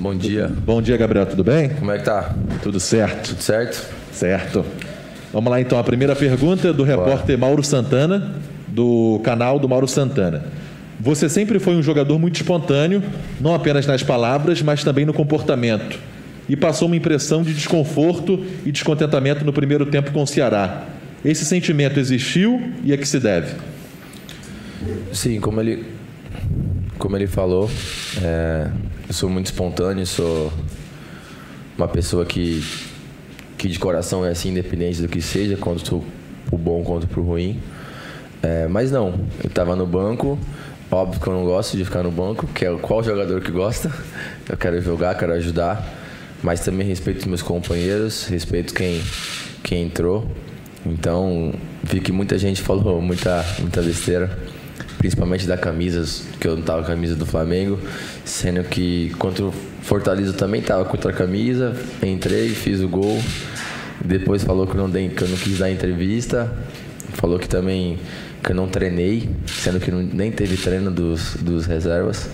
bom dia. Bom dia, Gabriel, tudo bem? Como é que tá? Tudo certo. Tudo certo? Certo. Vamos lá então, a primeira pergunta do repórter Mauro Santana, do canal do Mauro Santana. Você sempre foi um jogador muito espontâneo, não apenas nas palavras, mas também no comportamento. E passou uma impressão de desconforto e descontentamento no primeiro tempo com o Ceará. Esse sentimento existiu e a que se deve? Sim, como ele falou, eu sou muito espontâneo, sou uma pessoa que de coração é assim, independente do que seja, quanto pro bom quanto pro ruim. Mas não, eu estava no banco, óbvio que eu não gosto de ficar no banco, que é qual jogador que gosta, eu quero jogar, quero ajudar, mas também respeito os meus companheiros, respeito quem entrou. Então, vi que muita gente falou muita besteira, principalmente da camisa, que eu não estava com a camisa do Flamengo, sendo que contra o Fortaleza também estava com outra camisa, entrei, fiz o gol, depois falou que eu não quis dar entrevista, falou que também que eu não treinei, sendo que nem teve treino dos reservas.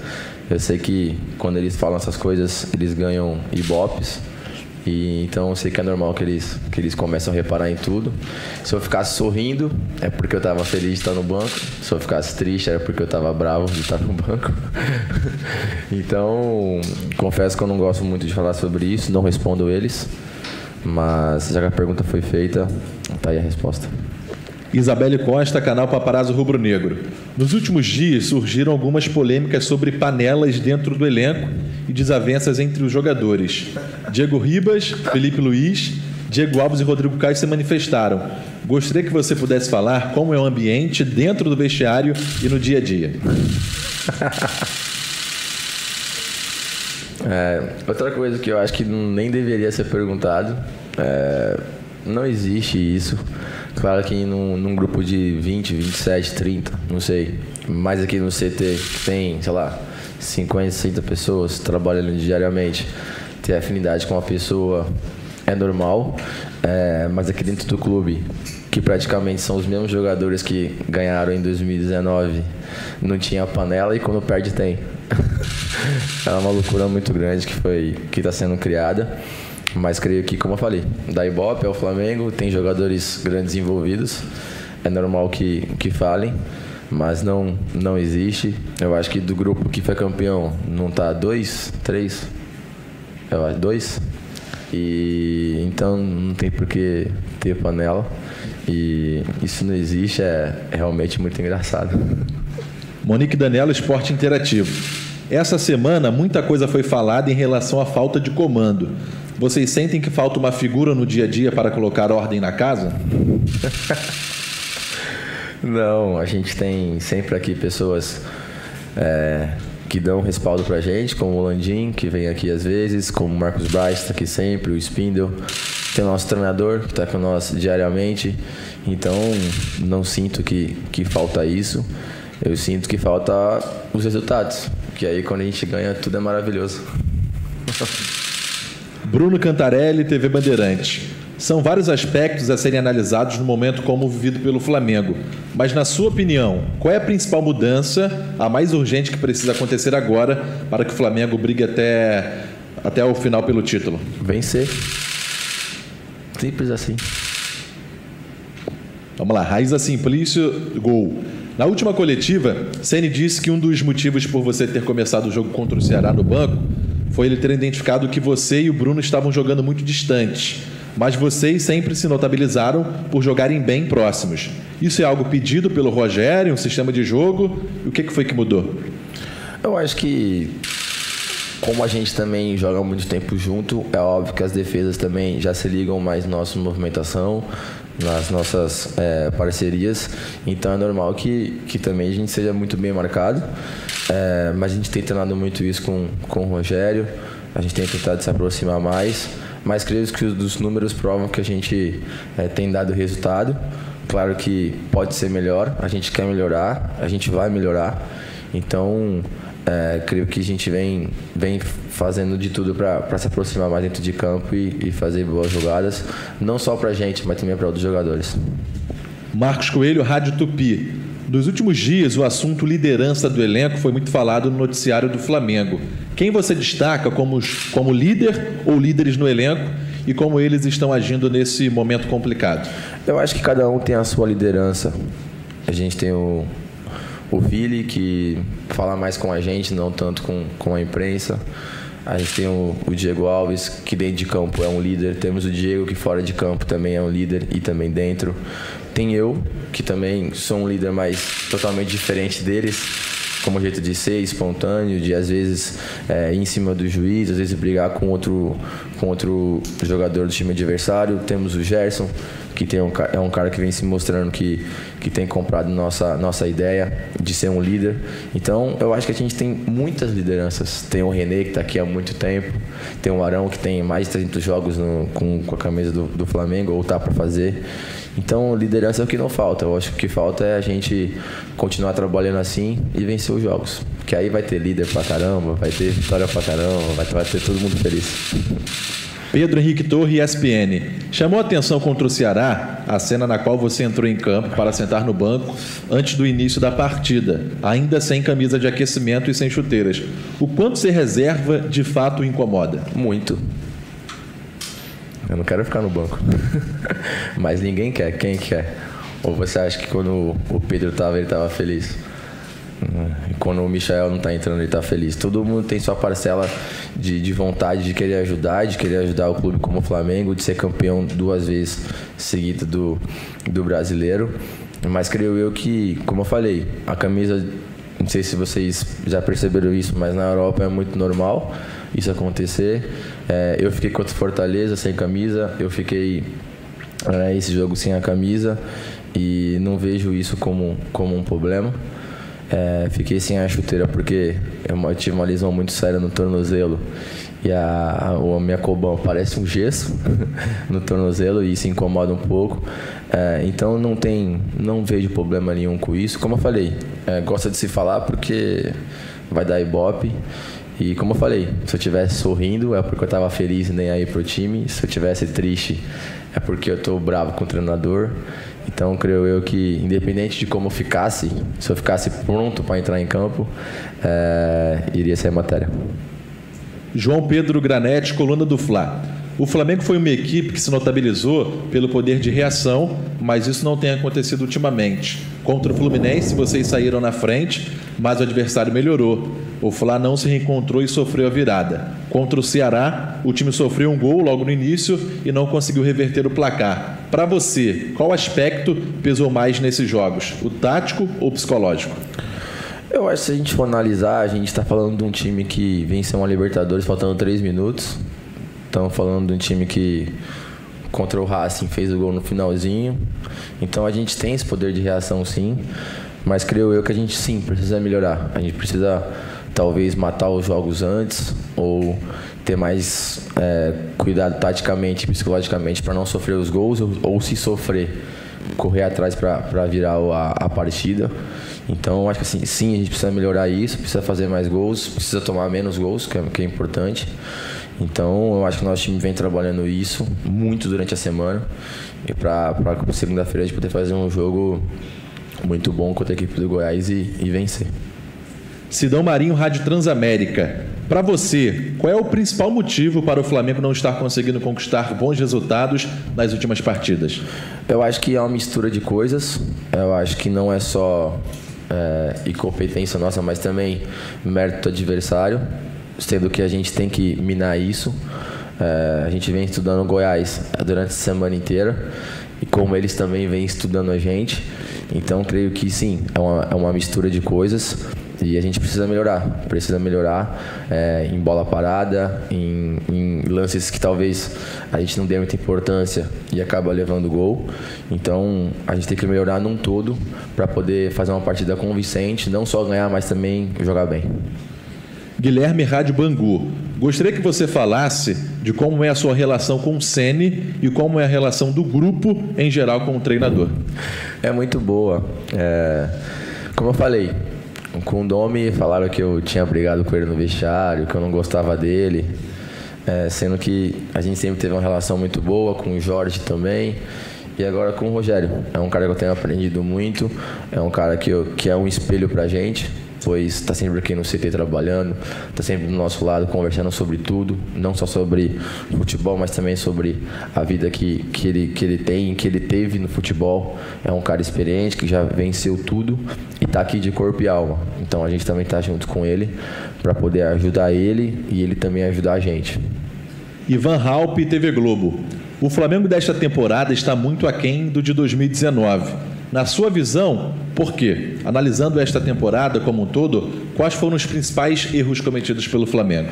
Eu sei que quando eles falam essas coisas, eles ganham ibopes. E então eu sei que é normal que eles começam a reparar em tudo. Se eu ficasse sorrindo, é porque eu estava feliz de estar no banco. Se eu ficasse triste, era porque eu estava bravo de estar no banco. Então, confesso que eu não gosto muito de falar sobre isso, não respondo eles. Mas já que a pergunta foi feita, tá aí a resposta. Isabelle Costa, canal Paparazzo Rubro Negro. Nos últimos dias surgiram algumas polêmicas sobre panelas dentro do elenco e desavenças entre os jogadores. Diego Ribas, Felipe Luiz, Diego Alves e Rodrigo Caio se manifestaram. Gostaria que você pudesse falar como é o ambiente dentro do vestiário e no dia a dia. Outra coisa que eu acho que nem deveria ser perguntado, não existe isso. Claro que num grupo de 20, 27, 30, não sei, mas aqui no CT que tem, sei lá, 50, 60 pessoas trabalhando diariamente, ter afinidade com uma pessoa é normal, mas aqui dentro do clube, que praticamente são os mesmos jogadores que ganharam em 2019, não tinha panela e quando perde tem. É uma loucura muito grande que está sendo criada. Mas creio que, como eu falei, da Ibope ao Flamengo, tem jogadores grandes envolvidos. É normal que falem, mas não existe. Eu acho que do grupo que foi campeão, não tá 2, 3? Eu acho 2. E então não tem por que ter panela. E isso não existe, é realmente muito engraçado. Monique Danello, Esporte Interativo. Essa semana, muita coisa foi falada em relação à falta de comando. Vocês sentem que falta uma figura no dia a dia para colocar ordem na casa? Não, a gente tem sempre aqui pessoas que dão respaldo pra gente, como o Landim, que vem aqui às vezes, como o Marcos Braz, está aqui sempre, o Spindle. Tem o nosso treinador, que está com nós diariamente. Então, não sinto que falta isso. Eu sinto que falta os resultados. Que aí, quando a gente ganha, tudo é maravilhoso. Bruno Cantarelli, TV Bandeirantes. São vários aspectos a serem analisados no momento como vivido pelo Flamengo. Mas, na sua opinião, qual é a principal mudança, a mais urgente que precisa acontecer agora para que o Flamengo brigue até o final pelo título? Vencer. Simples assim. Vamos lá, Raíza Simplício, gol. Na última coletiva, Ceni disse que um dos motivos por você ter começado o jogo contra o Ceará no banco foi ele ter identificado que você e o Bruno estavam jogando muito distantes, mas vocês sempre se notabilizaram por jogarem bem próximos. Isso é algo pedido pelo Rogério, um sistema de jogo? E o que foi que mudou? Eu acho que, como a gente também joga muito tempo junto, é óbvio que as defesas também já se ligam mais na nossa movimentação, nas nossas parcerias, então é normal que também a gente seja muito bem marcado, mas a gente tem treinado muito isso com o Rogério, a gente tem tentado se aproximar mais, mas creio que os números provam que a gente tem dado resultado. Claro que pode ser melhor, a gente quer melhorar, a gente vai melhorar, então creio que a gente vem fazendo de tudo para se aproximar mais dentro de campo e fazer boas jogadas, não só para a gente, mas também para outros jogadores. Marcos Coelho, Rádio Tupi. Nos últimos dias, o assunto liderança do elenco foi muito falado no noticiário do Flamengo. Quem você destaca como líder ou líderes no elenco e como eles estão agindo nesse momento complicado? Eu acho que cada um tem a sua liderança. A gente tem o Vili, que fala mais com a gente, não tanto com a imprensa. A gente tem o Diego Alves, que dentro de campo é um líder. Temos o Diego, que fora de campo também é um líder e também dentro. Tem eu, que também sou um líder, mas totalmente diferente deles, como jeito de ser, espontâneo, de às vezes ir em cima do juiz, às vezes brigar com outro jogador do time adversário. Temos o Gerson, que é um cara que vem se mostrando que tem comprado nossa ideia de ser um líder. Então, eu acho que a gente tem muitas lideranças. Tem o René, que está aqui há muito tempo. Tem o Arão, que tem mais de 300 jogos com a camisa do Flamengo, ou tá para fazer. Então, liderança é o que não falta. Eu acho que o que falta é a gente continuar trabalhando assim e vencer os jogos. Que aí vai ter líder pra caramba, vai ter vitória pra caramba, vai ter todo mundo feliz. Pedro Henrique Torre, ESPN. Chamou a atenção contra o Ceará a cena na qual você entrou em campo para sentar no banco antes do início da partida, ainda sem camisa de aquecimento e sem chuteiras. O quanto ser reserva de fato o incomoda? Muito. Eu não quero ficar no banco. Mas ninguém quer. Quem quer? Ou você acha que quando o Pedro ele estava feliz? E quando o Michael não está entrando, ele está feliz. Todo mundo tem sua parcela de vontade de querer ajudar o clube como o Flamengo, de ser campeão 2 vezes seguida do brasileiro. Mas creio eu que, como eu falei, a camisa, não sei se vocês já perceberam isso, mas na Europa é muito normal isso acontecer. Eu fiquei contra o Fortaleza sem camisa, eu fiquei esse jogo sem a camisa e não vejo isso como um problema. Fiquei sem a chuteira porque eu tive uma lesão muito séria no tornozelo e a minha cobão parece um gesso no tornozelo e isso incomoda um pouco. Então não vejo problema nenhum com isso. Como eu falei, gosta de se falar porque vai dar ibope. E como eu falei, se eu estivesse sorrindo é porque eu estava feliz e nem aí pro time. Se eu estivesse triste é porque eu estou bravo com o treinador. Então, creio eu que, independente de como eu ficasse, se eu ficasse pronto para entrar em campo, iria ser a matéria. João Pedro Granete, coluna do Fla. O Flamengo foi uma equipe que se notabilizou pelo poder de reação, mas isso não tem acontecido ultimamente. Contra o Fluminense, vocês saíram na frente, mas o adversário melhorou. O Fla não se reencontrou e sofreu a virada. Contra o Ceará, o time sofreu um gol logo no início e não conseguiu reverter o placar. Para você, qual aspecto pesou mais nesses jogos? O tático ou o psicológico? Eu acho que se a gente for analisar, a gente está falando de um time que venceu uma Libertadores faltando 3 minutos. Estamos falando de um time que, contra o Racing, fez o gol no finalzinho. Então a gente tem esse poder de reação, sim. Mas creio eu que a gente, sim, precisa melhorar. A gente precisa, talvez, matar os jogos antes ou ter mais cuidado taticamente e psicologicamente para não sofrer os gols ou se sofrer, correr atrás para virar a partida. Então, acho que assim, sim, a gente precisa melhorar isso, precisa fazer mais gols, precisa tomar menos gols, que é importante. Então, eu acho que o nosso time vem trabalhando isso muito durante a semana e para segunda-feira a gente poder fazer um jogo muito bom contra a equipe do Goiás e vencer. Sidão Marinho, Rádio Transamérica. Para você, qual é o principal motivo para o Flamengo não estar conseguindo conquistar bons resultados nas últimas partidas? Eu acho que é uma mistura de coisas. Eu acho que não é só incompetência nossa, mas também mérito do adversário, sendo que a gente tem que minar isso. A gente vem estudando o Goiás durante a semana inteira e como eles também vêm estudando a gente. Então, creio que sim, é uma mistura de coisas e a gente precisa melhorar em bola parada, em lances que talvez a gente não dê muita importância e acaba levando gol. Então, a gente tem que melhorar num todo para poder fazer uma partida convincente, não só ganhar, mas também jogar bem. Guilherme, Rádio Bangu. Gostaria que você falasse de como é a sua relação com o Ceni e como é a relação do grupo em geral com o treinador. É muito boa. Como eu falei, com o Domi falaram que eu tinha brigado com ele no vestiário, que eu não gostava dele, sendo que a gente sempre teve uma relação muito boa, com o Jorge também. E agora com o Rogério. É um cara que eu tenho aprendido muito, é um cara que é um espelho pra gente. pois está sempre aqui no CT trabalhando, está sempre do nosso lado conversando sobre tudo, não só sobre futebol, mas também sobre a vida que ele tem, que ele teve no futebol. É um cara experiente, que já venceu tudo e está aqui de corpo e alma. Então a gente também está junto com ele para poder ajudar ele e ele também ajudar a gente. Ivan Halpe, TV Globo. O Flamengo desta temporada está muito aquém do de 2019. Na sua visão, por quê? Analisando esta temporada como um todo, quais foram os principais erros cometidos pelo Flamengo?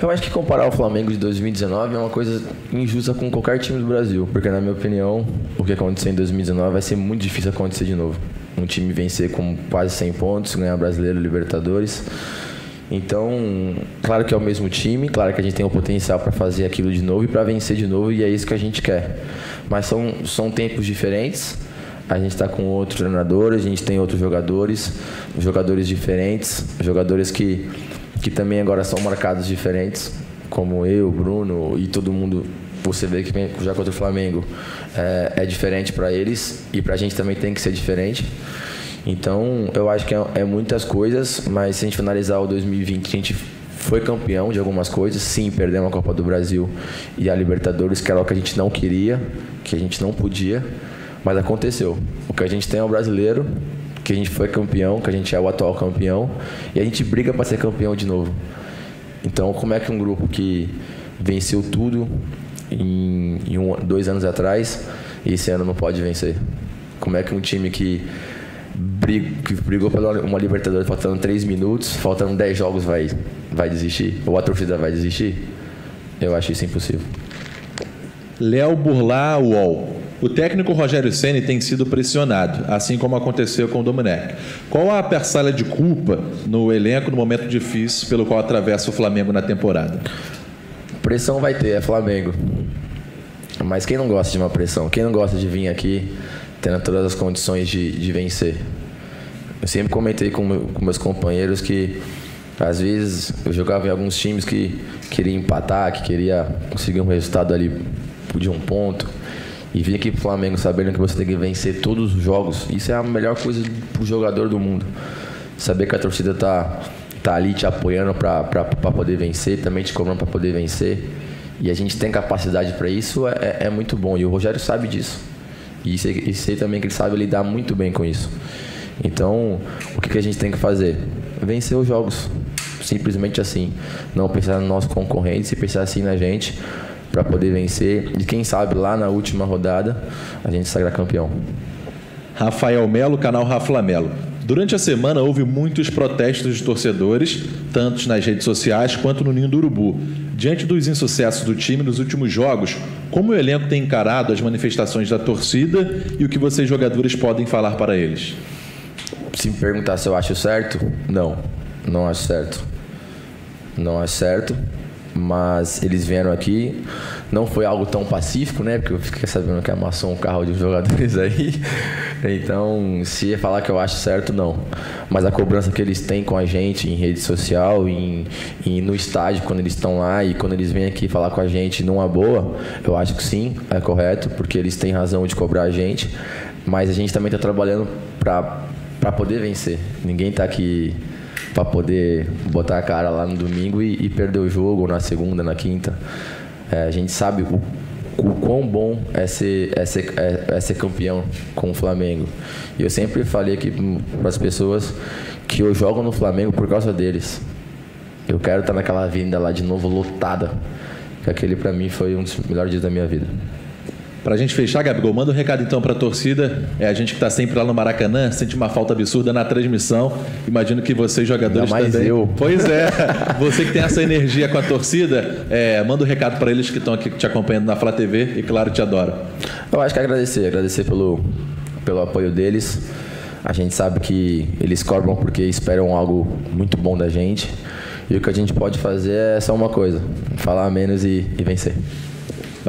Eu acho que comparar o Flamengo de 2019 é uma coisa injusta com qualquer time do Brasil, porque na minha opinião, o que aconteceu em 2019 vai ser muito difícil acontecer de novo. Um time vencer com quase 100 pontos, ganhar Brasileiro, Libertadores. Então, claro que é o mesmo time, claro que a gente tem o potencial para fazer aquilo de novo e para vencer de novo, e é isso que a gente quer. Mas são tempos diferentes, a gente está com outro treinador, a gente tem outros jogadores diferentes, jogadores que também agora são marcados diferentes, como eu, Bruno e todo mundo. Você vê que já contra o Flamengo é diferente para eles e para a gente também tem que ser diferente. Então, eu acho que é muitas coisas, mas se a gente analisar o 2020, a gente foi campeão de algumas coisas. Sim, perdemos a Copa do Brasil e a Libertadores, que era o que a gente não queria, que a gente não podia, mas aconteceu. O que a gente tem é o brasileiro, que a gente foi campeão, que a gente é o atual campeão, e a gente briga para ser campeão de novo. Então, como é que um grupo que venceu tudo em 2 anos atrás, esse ano não pode vencer? Como é que um time que brigou por uma Libertadores faltando 3 minutos, faltando 10 jogos vai desistir? Ou a torcida vai desistir? Eu acho isso impossível. Léo Burlá, UOL. O técnico Rogério Ceni tem sido pressionado, assim como aconteceu com o Domenech. Qual a parcela de culpa no elenco no momento difícil pelo qual atravessa o Flamengo na temporada? Pressão vai ter, é Flamengo. Mas quem não gosta de uma pressão? Quem não gosta de vir aqui tendo todas as condições de vencer? Eu sempre comentei com meus companheiros que às vezes eu jogava em alguns times que queria empatar, que queria conseguir um resultado ali de 1 ponto, e vir aqui pro Flamengo sabendo que você tem que vencer todos os jogos. Isso é a melhor coisa pro jogador do mundo. Saber que a torcida tá ali te apoiando para poder vencer, também te cobrando para poder vencer, e a gente tem capacidade para isso, é muito bom, e o Rogério sabe disso. E sei também que ele sabe lidar muito bem com isso. Então, o que a gente tem que fazer? Vencer os jogos. Simplesmente assim. Não pensar nos nossos concorrentes e pensar assim na gente para poder vencer. E quem sabe lá na última rodada a gente sairá campeão. Rafael Melo, canal Rafa Melo. Durante a semana houve muitos protestos de torcedores, tanto nas redes sociais quanto no Ninho do Urubu. Diante dos insucessos do time nos últimos jogos, como o elenco tem encarado as manifestações da torcida e o que vocês jogadores podem falar para eles? Se me perguntar se eu acho certo, não acho certo. Não acho certo, mas eles vieram aqui, não foi algo tão pacífico, né? Porque eu fiquei sabendo que amassou um carro de jogadores aí. Então, se ia falar que eu acho certo, não. Mas a cobrança que eles têm com a gente em rede social, e no estádio, quando eles estão lá e quando eles vêm aqui falar com a gente numa boa, eu acho que sim, é correto, porque eles têm razão de cobrar a gente, mas a gente também está trabalhando para poder vencer. Ninguém está aqui para poder botar a cara lá no domingo e perder o jogo, ou na segunda, na quinta. A gente sabe o quão bom é ser campeão com o Flamengo. E eu sempre falei aqui para as pessoas que eu jogo no Flamengo por causa deles. Eu quero estar naquela avenida lá de novo, lotada. Que aquele para mim foi um dos melhores dias da minha vida. Pra gente fechar, Gabigol, manda um recado então pra torcida. A gente que tá sempre lá no Maracanã, sente uma falta absurda na transmissão. Imagino que vocês, jogadores, também. Ainda mais eu. Pois é. Você que tem essa energia com a torcida, manda um recado pra eles que estão aqui te acompanhando na Flá TV e, claro, te adoram. Eu acho que agradecer pelo apoio deles. A gente sabe que eles cobram porque esperam algo muito bom da gente. E o que a gente pode fazer é só uma coisa: falar menos e vencer.